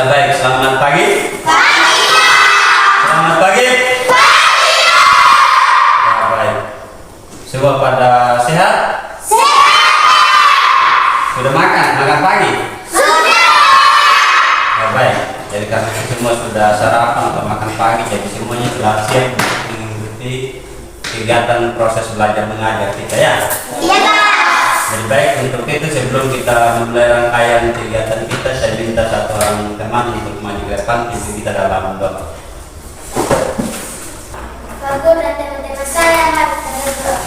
Ya baik, selamat pagi. Selamat pagi. Ya baik. Semua pada sehat? Sudah makan pagi? Sudah. Ya baik. Jadi karena semua sudah sarapan atau makan pagi, jadi semuanya sudah siap untuk mengikuti kegiatan proses belajar mengajar kita ya. Iya Pak. Jadi baik, untuk itu sebelum kita memulai rangkaian kegiatan kita, saya minta satu orang teman untuk maju ke depan, pimpin kita dalam doa. Pak Guru dan teman-teman saya harus berdoa.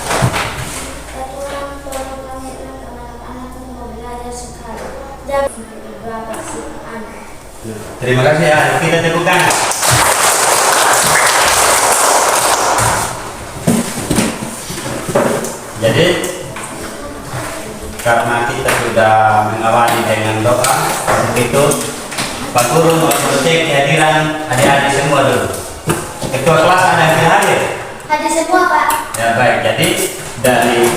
Ya Tuhan, tolong kami anak-anak mau belajar sekarang. Jangan berdoa si anak. Terima kasih ya, kita tepuk tangan. Jadi karena kita sudah mengawali dengan doa, untuk itu Pak Guru mau cek kehadiran adik-adik semua dulu. Ketua kelas ada yang hadir? Hadir semua Pak. Ya baik, jadi dari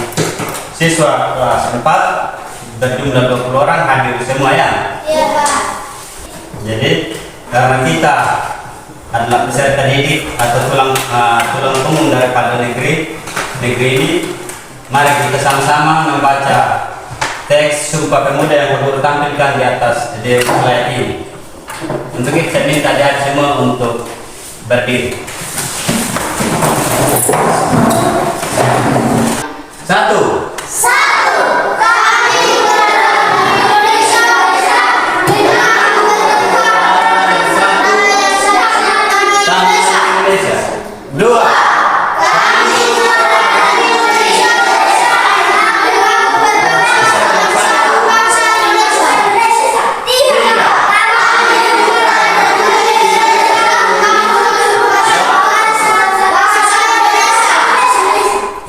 siswa kelas 4 berjumlah 20 orang hadir semua ya? Iya Pak. Jadi karena kita adalah peserta didik atau tulang punggung daripada negeri ini, mari kita sama-sama membaca teks Sumpah Pemuda yang Pak Guru tampilkan di atas di slide ini. Untuk itu saya minta adik semua untuk berdiri. 1. Kami berdaulat Indonesia Bersatu dengan Sama Indonesia. 2.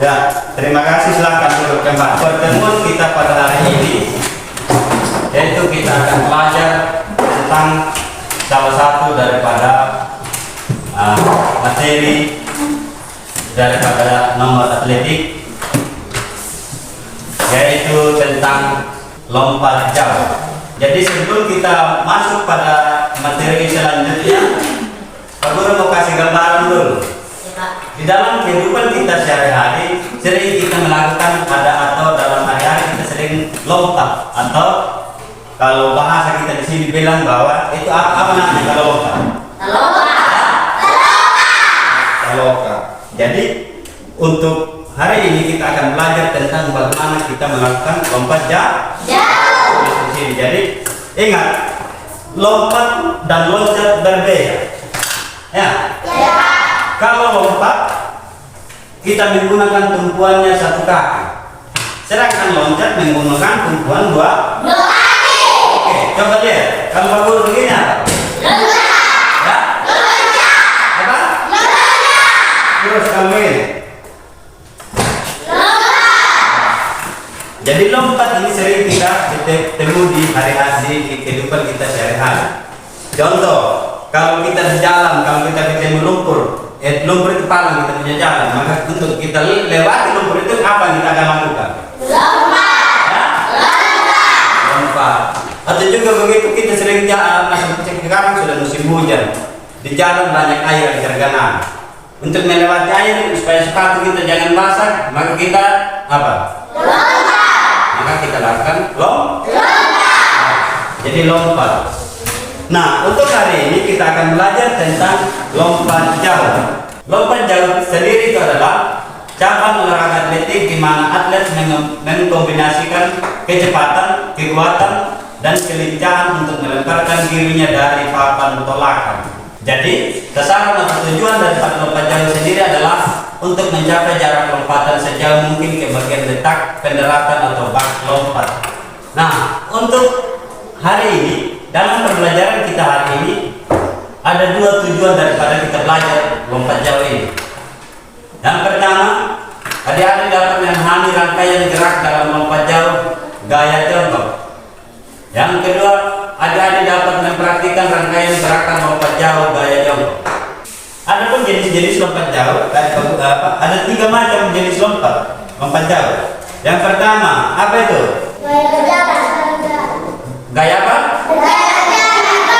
Ya, terima kasih, silahkan duduk kembali. Pertemuan kita pada hari ini yaitu kita akan belajar tentang salah satu daripada materi daripada nomor atletik, yaitu tentang lompat jauh. Jadi sebelum kita masuk pada materi selanjutnya, Pak Guru mau kasih gambaran dulu. Di dalam kehidupan kita sehari-hari sering kita melakukan atau dalam hari-hari kita sering lompat, atau kalau bahasa kita di sini bilang bahwa itu apa namanya kalau lompat? Terloka. Jadi untuk hari ini kita akan belajar tentang bagaimana kita melakukan lompat jauh. Jadi ingat, lompat dan loncat berbeda. Ya. Kalau lompat, kita menggunakan tumpuannya satu kaki. Sedangkan loncat menggunakan tumpuan dua kaki. Oke, coba lihat. Kalau Pak Guru begini apa? Ya? Apa? Terus kamu ini. Jadi lompat ini sering kita ketemu di hari-hari di kehidupan kita sehari-hari. Contoh, kalau kita di jalan, kalau kita ketemu lumpur itu palang, kita punya jalan, maka untuk kita lewati lumpur itu apa yang kita akan lakukan? Lompat. Atau juga begitu, kita sering jalan, sekarang sudah musim hujan, di jalan banyak air yang tergenang. Untuk melewati air supaya sepatu kita jangan basah, maka kita apa? Maka kita lakukan lompat. Jadi lompat. Nah, untuk hari ini kita akan belajar tentang lompat jauh. Lompat jauh sendiri itu adalah cabang olahraga atletik di mana atlet mengkombinasikan kecepatan, kekuatan, dan kelincahan untuk melemparkan dirinya dari papan tolakan. Jadi, sasaran atau tujuan daripada lompat jauh sendiri adalah untuk mencapai jarak lompatan sejauh mungkin ke bagian letak pendaratan atau bak lompat. Nah, untuk hari ini, dalam pembelajaran kita hari ini ada dua tujuan daripada kita belajar lompat jauh ini. Yang pertama, adik-adik dapat memahami rangkaian gerak dalam lompat jauh gaya contoh. Yang kedua, adik-adik dapat mempraktikkan rangkaian gerakan lompat jauh gaya contoh. Ada pun jenis-jenis lompat jauh, ada 3 macam jenis lompat jauh. Yang pertama, apa itu? Gaya berjalan. Gaya apa? Gaya berjalan.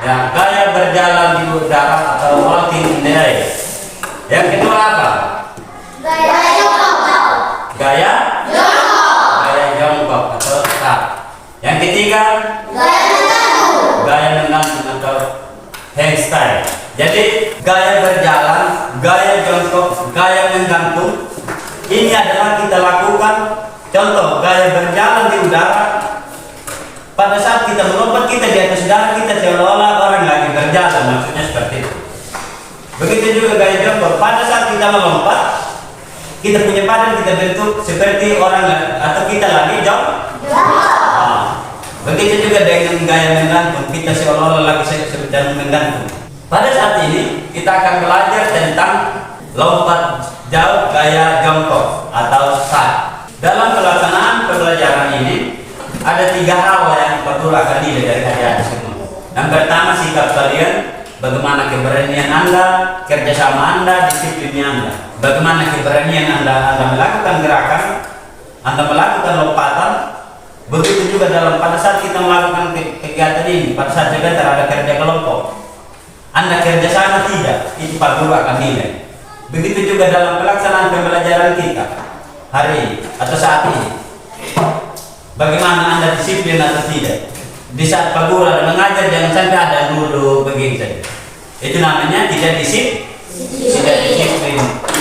Ya, gaya berjalan di udara atau walking in the air. Yang kedua apa? Gaya jongkok. Gaya jongkok atau start. Yang ketiga, gaya menggantung atau handstand. Jadi gaya berjalan, gaya jongkok, gaya menggantung ini adalah kita lakukan. Contoh, gaya berjalan di udara. Pada saat kita melompat, kita di atas udara, kita seolah-olah orang lagi berjalan, maksudnya seperti itu. Begitu juga gaya jongkok. Pada saat kita melompat, kita punya badan kita bentuk seperti orang atau kita lagi jongkok. Begitu juga dengan gaya menggantung, kita seolah-olah lagi sedang menggantung. Pada saat ini kita akan belajar tentang lompat jauh gaya jongkok atau start. Dalam pelaksanaan pembelajaran ini ada 3 hal yang perlu akan dilihat dari adik-adik semua. Yang pertama, sikap kalian, bagaimana keberanian Anda, kerjasama Anda, disiplinnya Anda. Bagaimana keberanian Anda melakukan gerakan, Anda melakukan lompatan. Begitu juga pada saat kita melakukan kegiatan ini, pada saat juga ada kerja kelompok. Anda kerjasama tidak, itu Pak Guru akan nilai. Begitu juga dalam pelaksanaan pembelajaran kita hari ini atau saat ini. Bagaimana Anda disiplin atau tidak? Di saat Pak Guru ada mengajar, jangan sampai ada duduk begini saja. Itu namanya tidak disiplin.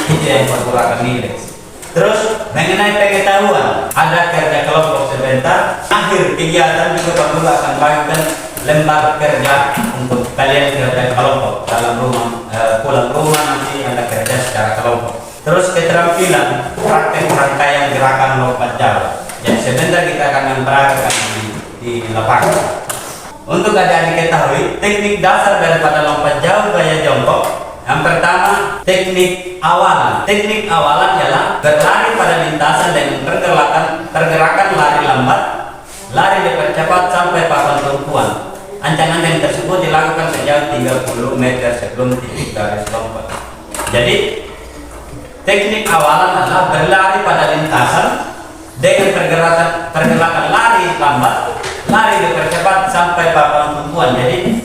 Itu yang Pak Guru akan nilai. Terus mengenai pengetahuan, ada kerja kelompok sebentar. Akhir kegiatan juga Pak Guru akan bagikan lembar kerja untuk kalian kerja kelompok dalam rumah, pulang rumah nanti Anda kerja secara kelompok. Terus keterampilan praktek rangkaian gerakan lompat jauh. Jadi sebentar kita akan mempraktikkan di lapangan. Untuk adik-adik ketahui teknik dasar daripada lompat jauh gaya jongkok. Yang pertama, teknik awalan. Teknik awalan ialah berlari pada lintasan dengan pergerakan lari lambat, lari dipercepat sampai papan tumpuan. Ancang-ancang tersebut dilakukan sejauh 30 meter sebelum titik garis lompat. Jadi teknik awalan adalah berlari pada lintasan dengan pergerakan lari lambat, lari dipercepat sampai papan tumpuan. Jadi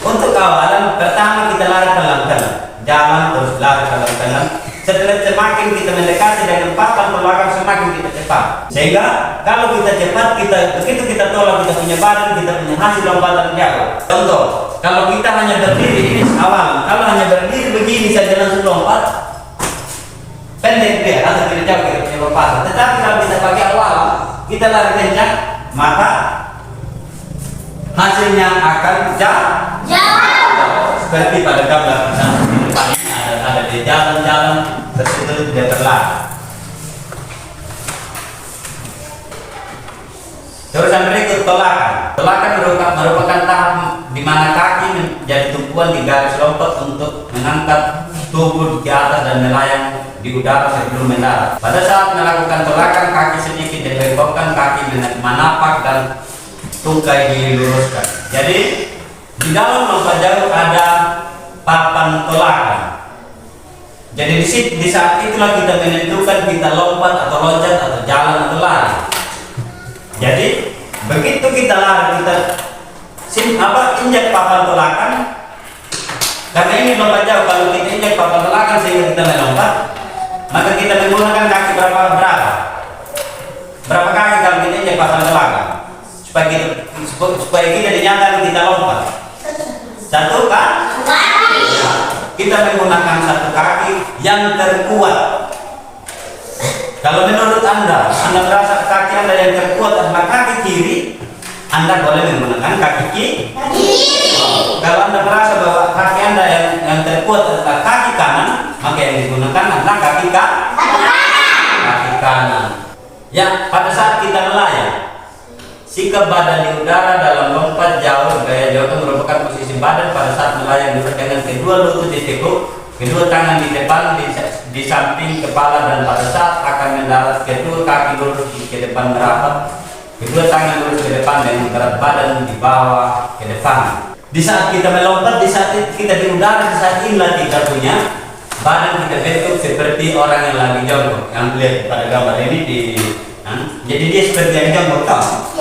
untuk awalan pertama kita lari pelan-pelan, jalan terus lari pelan-pelan. Setelah semakin kita mendekati dengan papan belakang, semakin kita cepat. Sehingga kalau kita cepat, begitu kita tolak kita punya badan, kita punya hasil lompatan jauh. Contoh, kalau kita hanya berdiri ini awalan, kalau hanya berdiri begini saja langsung lompat, pendek dia atau tidak jauh kita punya lompatan. Tetapi kalau kita pakai awalan, kita lari kencang, maka hasilnya akan jauh. Seperti pada gambar misalnya di depan ini ada di jalan-jalan tersebut tidak berlari. Terus yang berikut tolakan. Tolakan merupakan tahap di mana kaki menjadi tumpuan di garis lompat untuk mengangkat tubuh ke atas dan melayang di udara sebelum mendarat. Pada saat melakukan tolakan, kaki sedikit dibengkokkan, kaki menapak dan tungkai diluruskan. Jadi di dalam lompat jauh ada papan tolakan. Jadi di saat itulah kita menentukan kita lompat atau loncat atau jalan atau lari. Jadi begitu kita lari, kita injak papan tolakan. Karena ini lompat jauh, kalau kita injak papan tolakan sehingga kita melompat, maka kita menggunakan kaki berapa kaki kalau kita injak papan tolakan supaya kita dinyatakan kita lompat. Satu kan? Kita menggunakan satu kaki yang terkuat. Kalau menurut Anda merasa kaki Anda yang terkuat adalah kaki kiri, Anda boleh menggunakan kaki kiri. Kalau Anda merasa bahwa kaki Anda yang terkuat adalah kaki kanan, maka yang digunakan adalah kaki kanan. Ya, pada saat kita melayang, sikap badan di udara dalam lompat jauh gaya jongkok merupakan posisi badan pada saat melayang dengan kedua lutut ditekuk, kedua tangan di depan di samping kepala, dan pada saat akan mendarat kedua kaki lurus ke depan merapat, kedua tangan lurus ke depan dengan berat badan di bawah ke depan. Di saat kita melompat, di saat kita di udara, di saat inilah kita punya badan kita bentuk seperti orang yang lagi jongkok. Yang lihat pada gambar ini jadi dia seperti yang jongkok.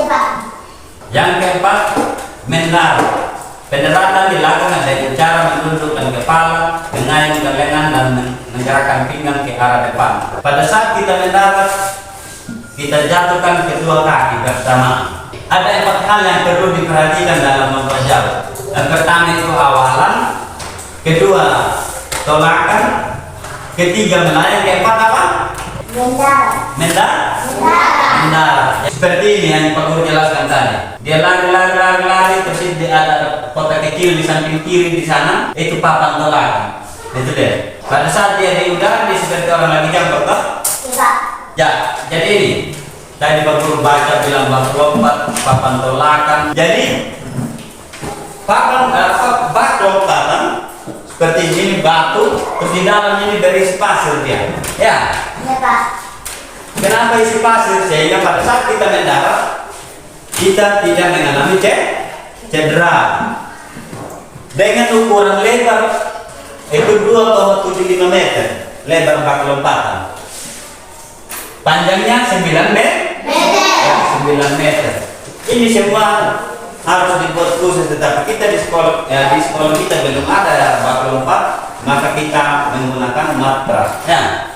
Yang keempat, mendarat. Pendaratan dilakukan dengan cara menundukkan kepala, mengayunkan lengan dan menggerakkan pinggang ke arah depan. Pada saat kita mendarat, kita jatuhkan kedua kaki bersamaan. Ada 4 hal yang perlu diperhatikan dalam melompat jauh. Yang pertama itu awalan, kedua tolakan, ketiga melayang, keempat apa? Mendarat. Seperti ini yang Pak Guru jelaskan tadi. Dia lari, terus ada kotak kecil di samping kiri di sana, itu papan tolakan. Itu dia. Pada saat dia di udara, dia seperti orang lagi jambak, toh? Ya, jadi ini. Tadi Pak Guru baca bilang bak lompat, papan tolakan. Jadi papan bak lompatan seperti ini batu, terus di dalam ini berisi pasir dia. Ya. Kenapa isi pasir? Sehingga pada saat kita mendarat, kita tidak mengalami cedera. Dengan ukuran lebar itu 2,75 meter lebar bak lompatan. Panjangnya 9 meter. Ya, 9 meter. Ini semua harus dibuat khusus, tetapi kita di sekolah kita belum ada bak lompat, maka kita menggunakan matras. Ya.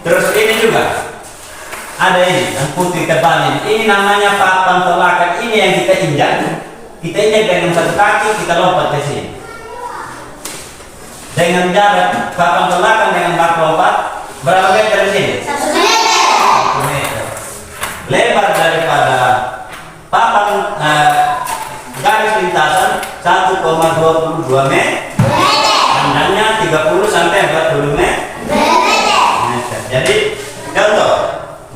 Terus ini juga ada ini yang putih tebal ini namanya papan tolakan. Ini yang kita injak dengan satu kaki, kita lompat ke sini dengan jarak papan tolakan dengan bak lompat berapa meter di sini? 1 meter. Lebar daripada papan garis lintasan 1,22 meter. Panjangnya 30 sampai 40 meter. Jadi contoh,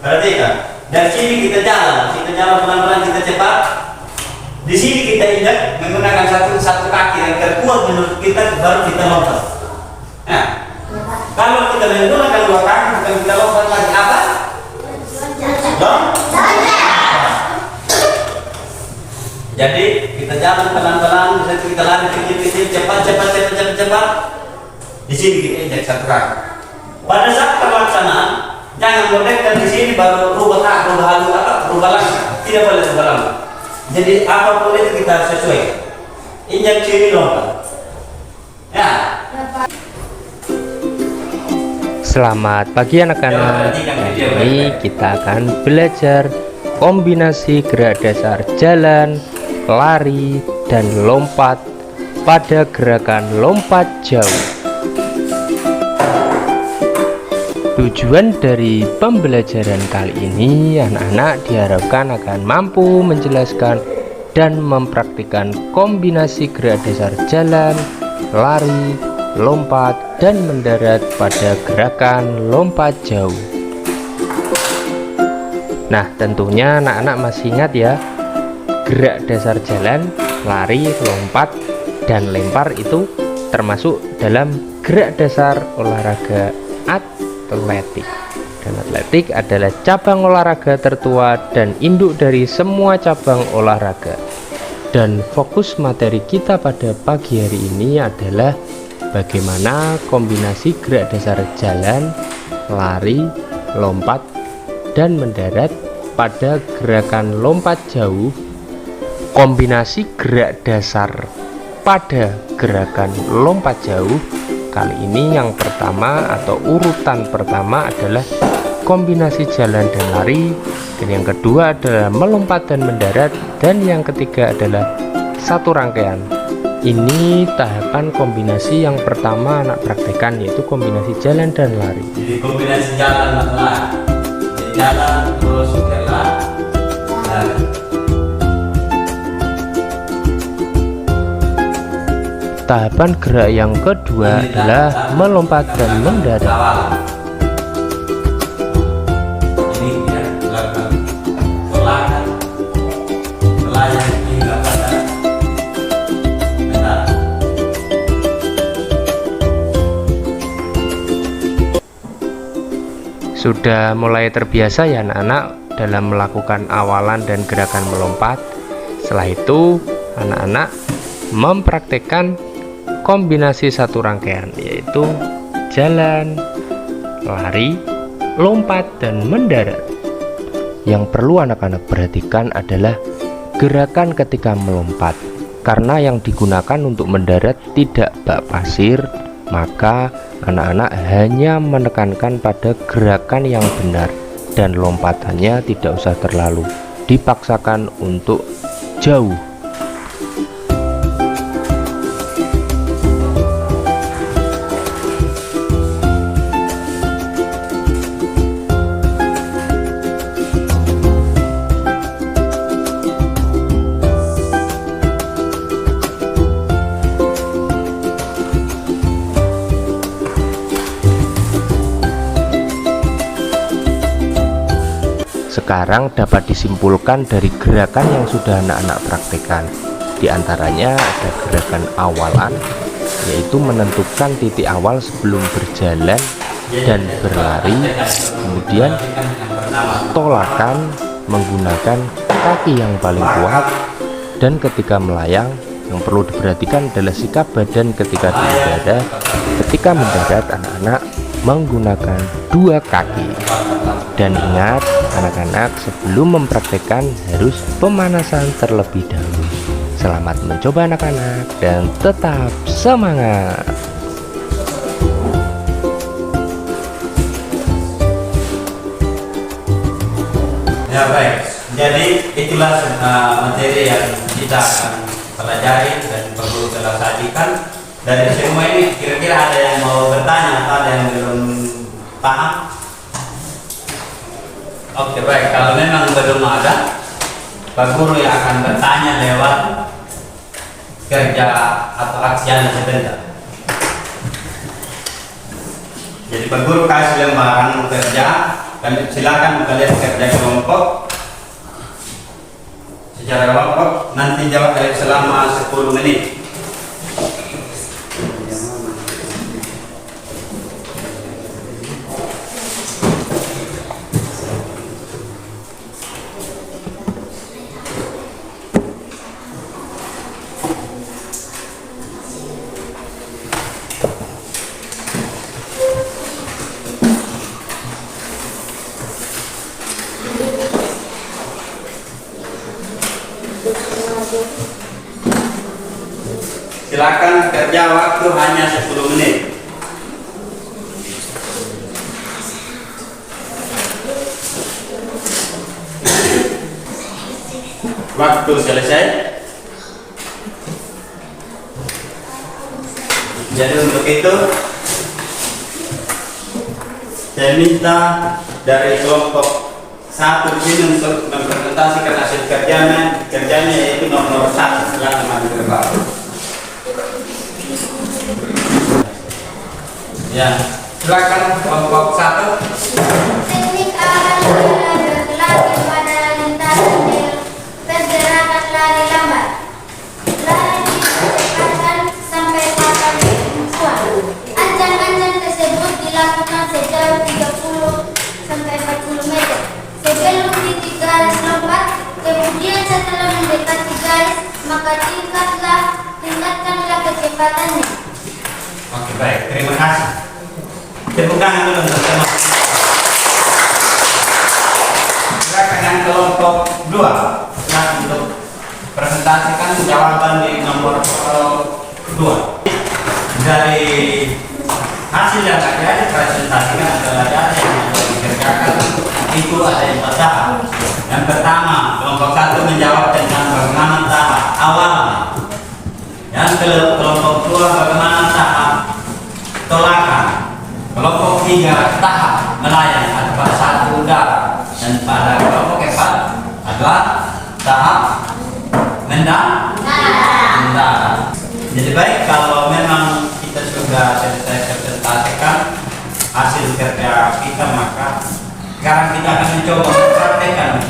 perhatikan. Dari sini kita jalan pelan-pelan, kita cepat. Di sini kita injak menggunakan satu kaki yang terkuat menurut kita, baru kita lompat. Nah, kalau kita menggunakan 2 kaki, bukan kita lompat lagi apa? Jadi kita jalan pelan-pelan, kita lari kecil-kecil, cepat. Di sini kita injak 1 kaki. Pada saat pelaksanaan, jangan merdeka di sini baru rubah langkah. Tidak boleh rubah langkah. Jadi apapun itu kita sesuai. Injak kiri lompat. Ya. Selamat pagi anak-anak. Ini kita akan belajar kombinasi gerak dasar jalan, lari, dan lompat pada gerakan lompat jauh. Tujuan dari pembelajaran kali ini, anak-anak diharapkan akan mampu menjelaskan dan mempraktikkan kombinasi gerak dasar jalan, lari, lompat, dan mendarat pada gerakan lompat jauh. Nah, tentunya anak-anak masih ingat ya, gerak dasar jalan, lari, lompat, dan lempar itu termasuk dalam gerak dasar olahraga atletik. Dan atletik adalah cabang olahraga tertua dan induk dari semua cabang olahraga. Dan fokus materi kita pada pagi hari ini adalah bagaimana kombinasi gerak dasar jalan, lari, lompat, dan mendarat pada gerakan lompat jauh. Kombinasi gerak dasar pada gerakan lompat jauh kali ini yang pertama atau urutan pertama adalah kombinasi jalan dan lari, dan yang kedua adalah melompat dan mendarat, dan yang ketiga adalah satu rangkaian. Ini tahapan kombinasi yang pertama anak praktekkan, yaitu kombinasi jalan dan lari. Jadi kombinasi jalan dan lari. Jadi jalan terus lari. Tahapan gerak yang kedua adalah melompat dan mendarat. Ini dia belakang tolakan, melayang hingga pada mendarat. Sudah mulai terbiasa ya anak-anak dalam melakukan awalan dan gerakan melompat. Setelah itu anak-anak mempraktekkan kombinasi satu rangkaian, yaitu jalan, lari, lompat, dan mendarat. Yang perlu anak-anak perhatikan adalah gerakan ketika melompat. Karena yang digunakan untuk mendarat tidak bak pasir, maka anak-anak hanya menekankan pada gerakan yang benar dan lompatannya tidak usah terlalu dipaksakan untuk jauh. Sekarang dapat disimpulkan dari gerakan yang sudah anak-anak praktekkan. Di antaranya ada gerakan awalan, yaitu menentukan titik awal sebelum berjalan dan berlari. Kemudian tolakan menggunakan kaki yang paling kuat, dan ketika melayang yang perlu diperhatikan adalah sikap badan ketika di udara. Ketika mendarat, anak-anak menggunakan dua kaki. Dan ingat anak-anak, sebelum mempraktekkan harus pemanasan terlebih dahulu. Selamat mencoba anak-anak dan tetap semangat. Ya baik, jadi itulah materi yang kita akan pelajari dan perlu telah sajikan. Dari semua ini kira-kira ada yang mau bertanya atau ada yang belum paham? Oke baik, kalau memang belum ada, Pak Guru yang akan bertanya lewat kerja atau aksi Anda sebentar. Jadi Pak Guru kasih lembaran kerja, dan silakan kalian kerja kelompok secara kelompok, nanti jawab selama 10 menit. Silakan kerja, waktu hanya 10 menit. Waktu selesai. Jadi untuk itu saya minta dari kelompok 1 di sini untuk mempresentasikan hasil kerjanya yaitu nomor 1. Silakan maju ke depan. Ya, silakan kelompok 1. Teknik olahraga berlatih pada lintasan pergerakan lari lambat. Lari dipercepatkan sampai 8 kuat. Anjang-anjang tersebut dilakukan sejauh 30 sampai 40 meter. Sebelum titik garis lompat, kemudian setelah mendekati garis, maka tingkatkanlah kecepatannya. Oke baik, terima kasih. Tepuk tangan dulu untuk teman. Silakan yang kelompok 2. Silakan untuk presentasikan jawaban di nomor 2. Dari hasil yang ada presentasikan adalah data yang dikerjakan itu ada 4 tahap. Yang pertama, kelompok 1 menjawab tentang bagaimana tahap awal. Yang kelompok 2 bagaimana tahap tolakan. Kelompok 3 tahap melayang ada pada 1 udara, dan pada kelompok 4 adalah tahap mendarat. Jadi baik, kalau memang kita sudah selesai presentasikan hasil kerja kita, maka sekarang kita akan mencoba mempraktekkan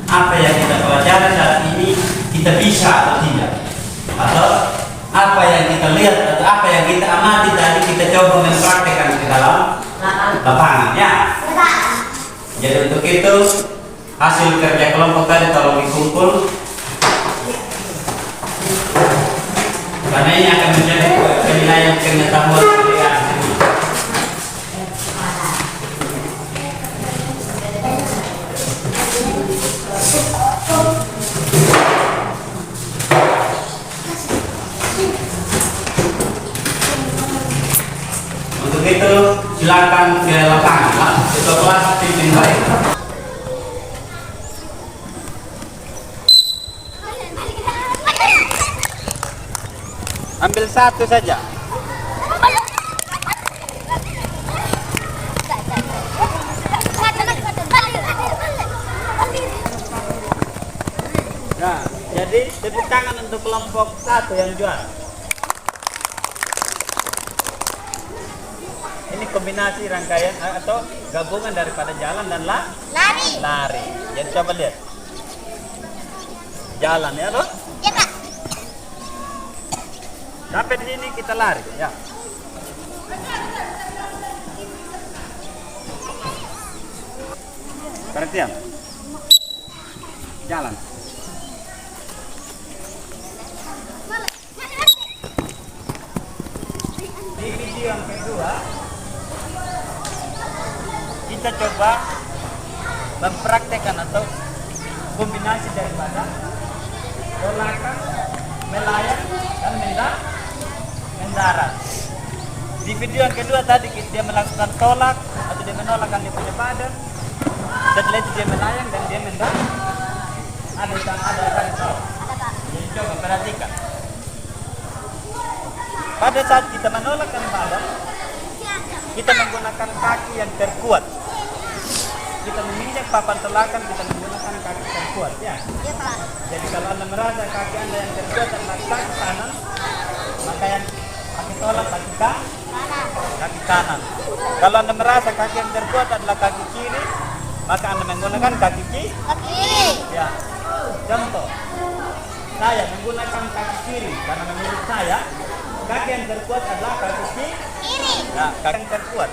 apa yang kita pelajari saat ini kita bisa atau tidak, atau apa yang kita lihat atau apa yang kita amati tadi kita coba mempraktekkan ke dalam lapangan ya. Jadi untuk itu hasil kerja kelompok tadi tolong dikumpul, karena ini akan menjadi penilaian pengetahuan kalian. begitu silakan ke lapangan lah. Itu kelas pimpin baik. Ambil satu saja. Nah, jadi tepuk tangan untuk kelompok satu yang juara. Ini kombinasi rangkaian atau gabungan daripada jalan dan lari. Jadi coba lihat. Jalan ya, loh. Ya, Kak. Sampai di sini kita lari, ya. Perhatian. Jalan. Di video yang kedua, kita coba mempraktekkan atau kombinasi daripada tolakan, melayang, dan mendarat. Di video yang kedua tadi dia melakukan tolak atau dia menolakkan dia punya badan. Setelah itu dia melayang dan dia mendarat. Ada kan tolak. Jadi coba perhatikan. Pada saat kita menolakkan badan, kita menggunakan kaki yang terkuat. Kita menginjak papan tolakan, kita menggunakan kaki terkuat, ya. Ya, Pak. Jadi kalau Anda merasa kaki Anda yang terkuat adalah kaki kanan, maka yang kaki tolak kaki kanan. Kalau Anda merasa kaki yang terkuat adalah kaki kiri, maka Anda menggunakan kaki Kiri. ya. Contoh, saya menggunakan kaki kiri karena menurut saya kaki yang terkuat adalah kaki Kiri. Nah, kaki yang terkuat.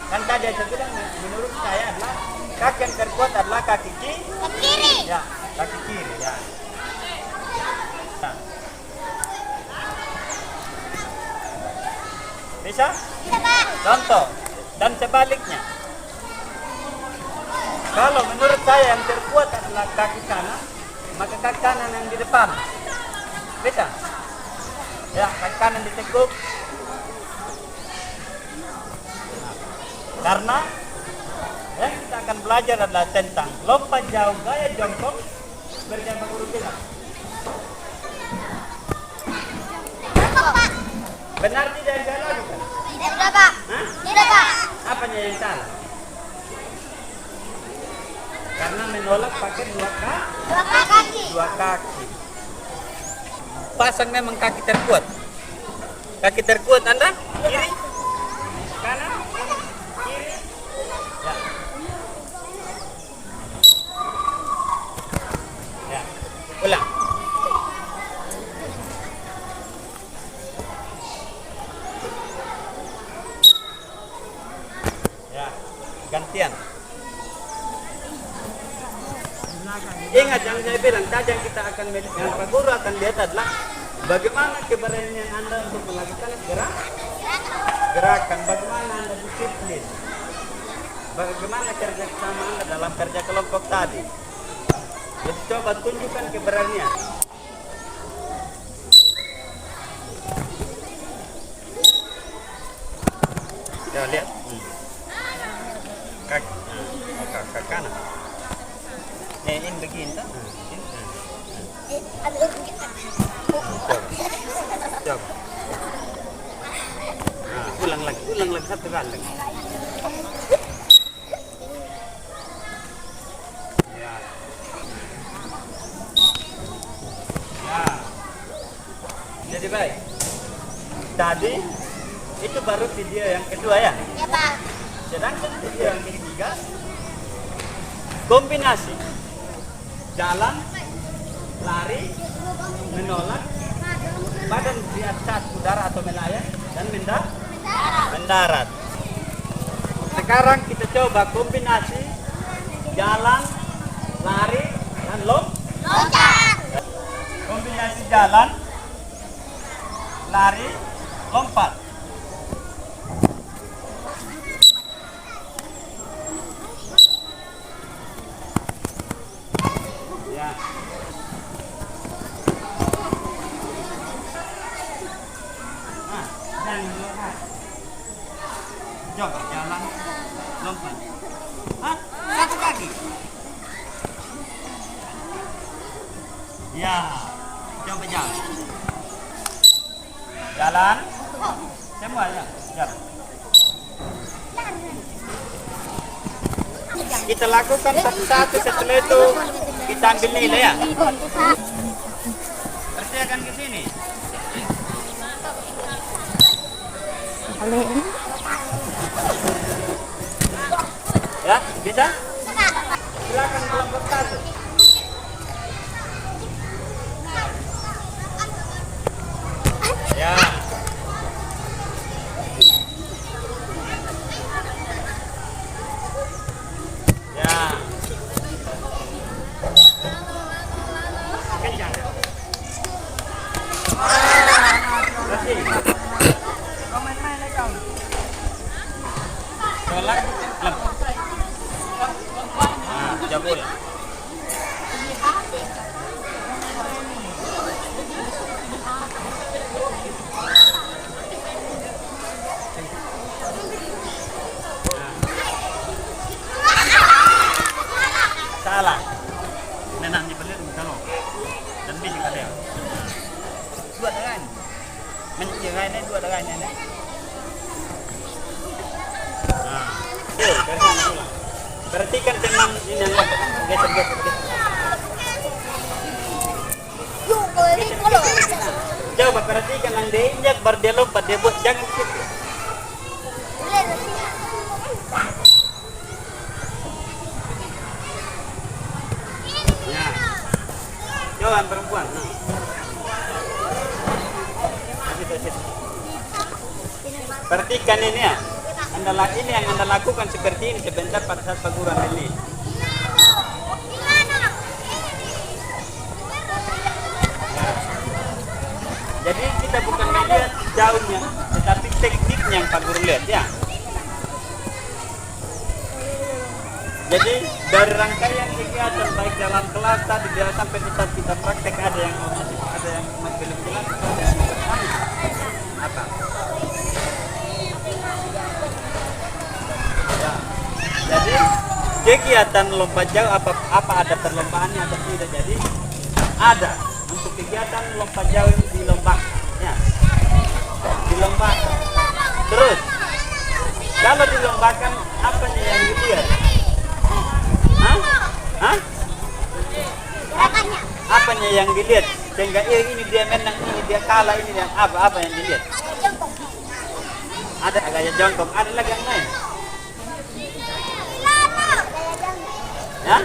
Kan tadi saya bilang menurut saya adalah kaki yang terkuat adalah kaki Kiri. ya, kaki kiri ya. Nah. Bisa? Bisa, Pak. Contoh dan sebaliknya. Kalau menurut saya yang terkuat adalah kaki kanan, maka kaki kanan yang di depan. Bisa? Ya, kaki kanan ditekuk. Karena yang kita akan belajar adalah tentang lompat jauh gaya jongkok berjambak huruf bilang. Jongkok, Pak. Benar tidak yang saya lakukan? Tidak, Pak. Hah? Tidak, Pak. Apanya yang salah? Karena menolak pakai dua Kaki. kaki. Pasang memang kaki terkuat. Kaki terkuat Anda kiri, kanan, kiri. Ya. Ya. Ulang. Ya. Gantian. Ingat yang saya bilang tadi yang kita akan yang Pak Guru akan lihat adalah bagaimana keberanian Anda untuk melakukan gerakan, bagaimana Anda disiplin, bagaimana kerja sama Anda dalam kerja kelompok tadi. Jadi coba tunjukkan keberanian. Kita lihat. Kaki kanan. Ini begini tak? Coba. Nah, ulang lagi satu kali. Ya. Ya. Jadi baik. Tadi itu baru video yang kedua ya. Ya, Pak. Sedangkan video yang ketiga kombinasi jalan, lari, menolak, badan di atas udara atau melayang dan mendarat. Sekarang kita coba kombinasi jalan, lari, dan Loncat. kombinasi jalan, lari, lompat. Ya. Nah, dan lompat. Coba jalan, lompat. Hah? Satu kaki. Ya, coba jalan. Jalan. Semua ya. Jalan. Kita lakukan satu-satu, setelah itu kita ambil nilai ya. Persiakan ke sini. Ya, bisa? Silakan kelompok satu. Ya. Ya. Kencang. Bersih. Kau main-main aja kau. Tolak, lep. Nah, jabul. Salah. Nenang di belir kalau dan bisa kada. Dua dengan. Mencerai ini dua dengan ini. Nah. Dari sana pula. Perhatikan tenang ini yang lompat. Geser. Coba perhatikan yang dia injak baru dia lompat, dia buat jangan situ. Ya. Jangan perempuan. Situ. Perhatikan ini ya. Ini yang Anda lakukan seperti ini sebentar pada saat paguran ini. Jadi kita bukan melihat jauhnya, tetapi tekniknya yang Pak Guru lihat ya. Jadi dari rangkaian kegiatan baik dalam kelas tadi dia sampai kita praktek ada yang belum jelas, ada yang bertanya apa? Ya. Jadi kegiatan lompat jauh apa ada perlombaannya atau tidak? Jadi ada. Untuk kegiatan lompat jauh dilombakan ya. Dilombakan. Terus kalau dilombakan apanya yang dilihat? Hah? Apanya yang dilihat? Sehingga ini dia menang, ini dia kalah, ini yang apa yang dilihat? Ada gaya jongkok, ada lagi yang lain. Ya?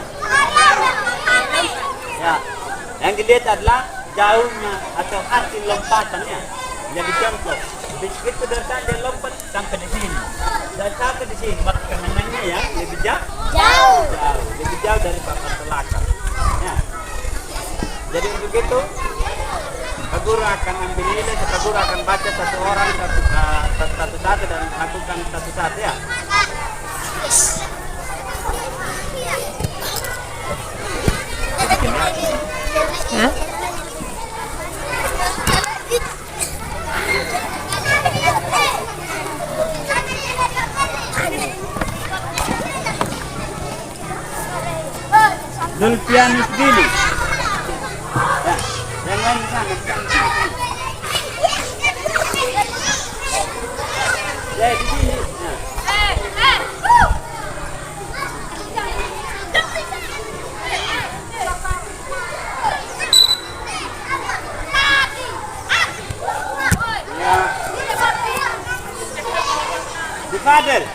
Ya. Yang dilihat adalah jauhnya atau hasil lompatannya. Jadi contoh, begitu dari sana dia lompat sampai di sini. Dan sampai di sini, maka kemenangnya ya lebih jauh. Lebih jauh dari papan belakang. Ya. Jadi begitu, Pak Guru akan ambil nilai, Pak Guru akan baca satu orang satu-satu dan lakukan satu-satu ya. Hah? Zulfianus Billy. Ya, yang lain sana. Ya, di sini. Nah. Di Fadel.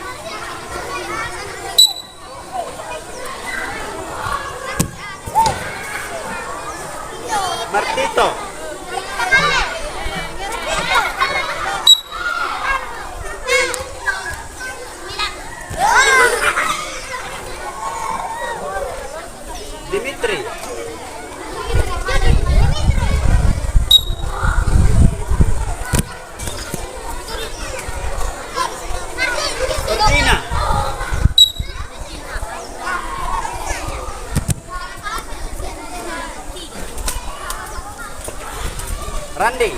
Martito. Dimitri. Cortina. Randi.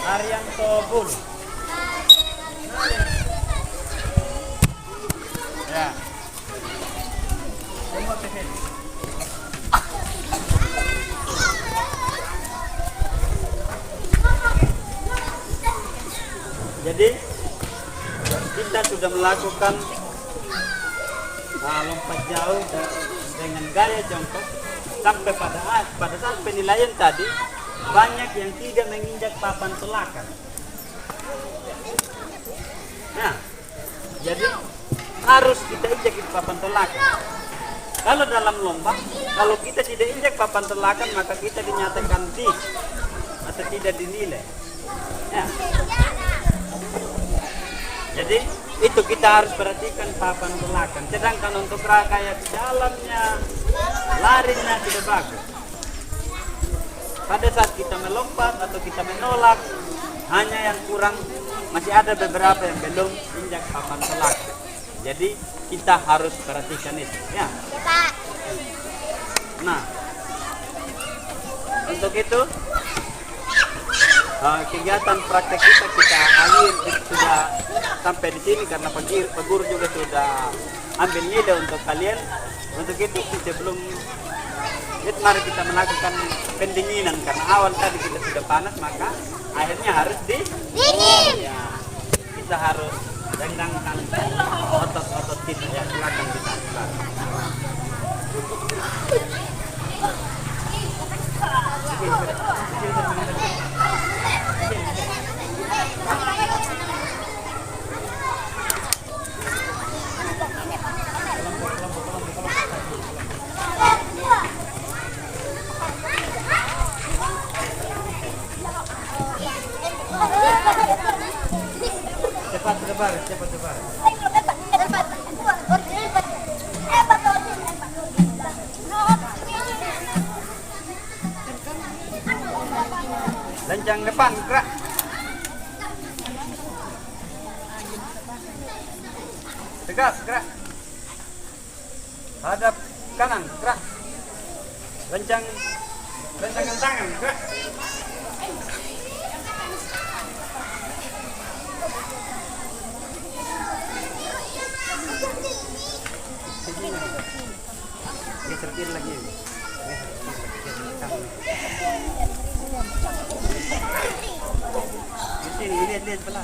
Arianto Bul. Ya. Semua ke sini. Jadi kita sudah melakukan lompat jauh dengan gaya jongkok sampai pada saat penilaian tadi banyak yang tidak menginjak papan telakan. Nah, jadi harus kita injak di papan telakan. Kalau dalam lomba, kalau kita tidak injak papan telakan maka kita dinyatakan atau tidak dinilai. Ya. Jadi itu kita harus perhatikan papan telakan. Sedangkan untuk kayak jalannya, larinya tidak bagus. Pada saat kita melompat atau kita menolak, hanya yang kurang masih ada beberapa yang belum injak papan telakan. Jadi kita harus perhatikan itu, ya. Nah, untuk itu kegiatan praktek kita akhir sudah sampai di sini karena peguru juga sudah ambil nilai untuk kalian. Untuk itu sebelum itu mari kita melakukan pendinginan karena awal tadi kita sudah panas maka akhirnya harus dingin. Ya, kita harus rendangkan otot-otot kita ya, silakan kita. Cepat. Lencang depan, gerak. Tegak, gerak. Hadap kanan, gerak. Lencangkan tangan, gerak. Geser kiri lagi. Sini lihat pelan.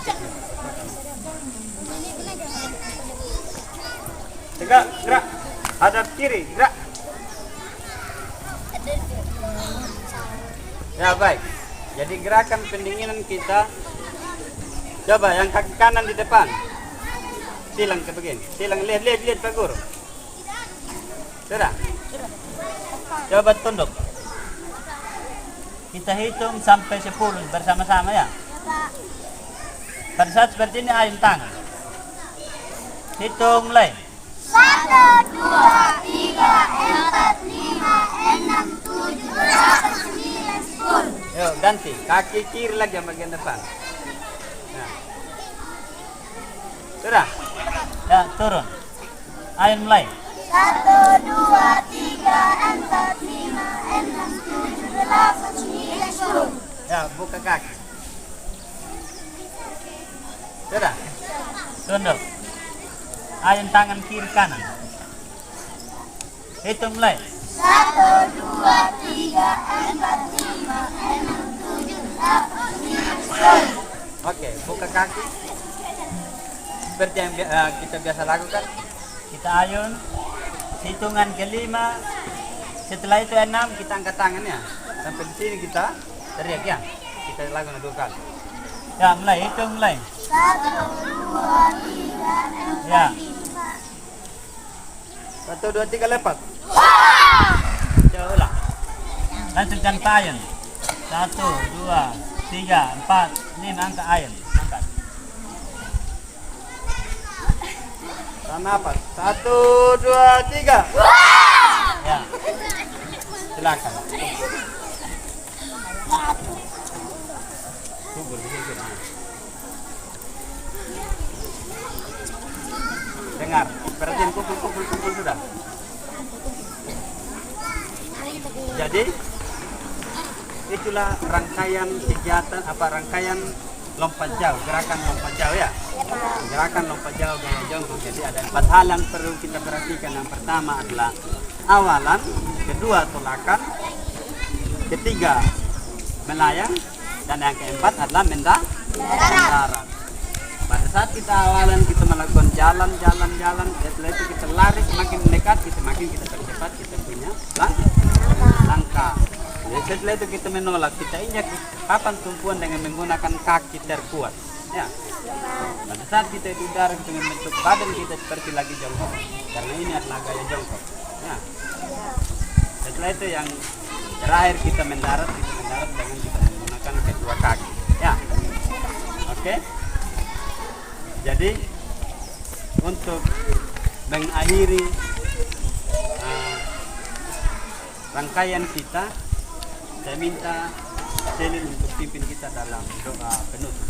Tegak, gerak. Hadap kiri, gerak. Ya baik. Jadi gerakan pendinginan kita. Coba yang kaki kanan di depan. Silang ke begini. Silang lihat Pak Guru. Sudah. Coba tunduk. Kita hitung sampai 10 bersama-sama ya. Pada saat seperti ini ayun tangan. Hitung mulai. 1, 2, 3, 4, 5, 6, 7, 8, 9, 10. Yuk ganti. Kaki kiri lagi yang bagian depan. Nah. Sudah. Ya turun. Ayun mulai. 1, 2, 3, 4, 5, 6, 7, 8, 9, 10. Ya buka kaki. Sudah. Tunduk. Ayun tangan kiri kanan. Hitung mulai. 1, 2, 3, 4, 5, 6, 7, 8, 9, 10. Oke, buka kaki. Seperti yang kita biasa lakukan. Kita ayun. Hitungan kelima. Setelah itu 6 kita angkat tangannya. Sampai di sini kita teriak ya. Kita lakukan 2 kali. Ya mulai, hitung mulai. 1, 2, 3, 4, Ya. 1, 2, 3 lepas. Coba ulang. Lanjutkan ayun. 1, 2, 3, 4, 5 angkat ayun. Angkat. Napas. 1, 2, 3. Ya. Silakan. Tunggu sedikit. Dengar. Perhatiin kumpul sudah. Jadi itulah rangkaian kegiatan rangkaian lompat jauh, gerakan lompat jauh ya. Gerakan lompat jauh gaya jongkok. Jadi ada 4 hal yang perlu kita perhatikan. Yang pertama adalah awalan, kedua tolakan, ketiga melayang, dan yang keempat adalah mendarat. Pada saat kita awalan kita melakukan jalan, setelah itu kita lari, semakin mendekat semakin kita percepat kita punya langkah. Jadi setelah itu kita menolak, kita injak papan tumpuan dengan menggunakan kaki terkuat. Ya. Pada saat kita itu udara kita membentuk badan kita seperti lagi jongkok. Karena ini adalah gaya jongkok. Ya. Setelah itu yang terakhir kita mendarat dengan kita menggunakan kedua kaki. Ya. Oke. Jadi untuk mengakhiri rangkaian kita, saya minta Selin untuk pimpin kita dalam doa penutup.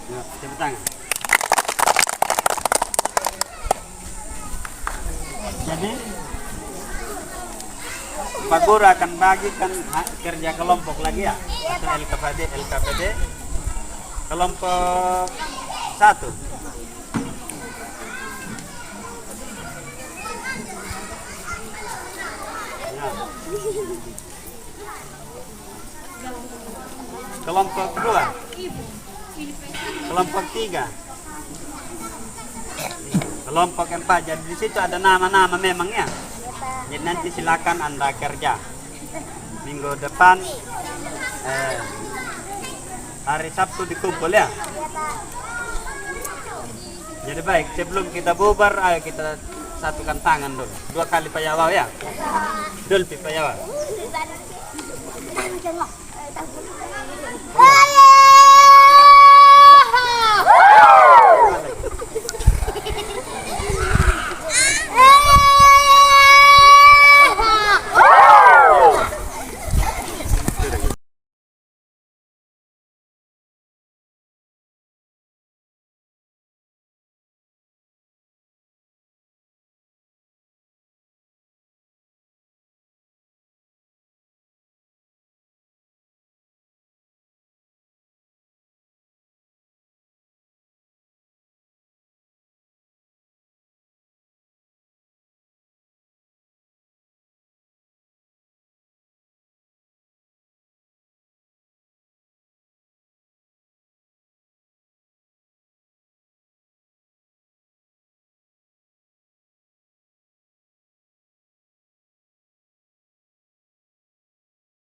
Ya, tepuk tangan. Jadi Pak Guru akan bagikan kerja kelompok lagi ya, atau LKPD kelompok 1. Ya. Kelompok 2, kelompok 3, kelompok 4. Jadi di situ ada nama-nama memang ya. Jadi nanti silakan Anda kerja. Minggu depan hari Sabtu dikumpul ya. Jadi baik, sebelum kita bubar ayo kita satukan tangan dulu. 2 kali payawa ya. Dulpi payawa.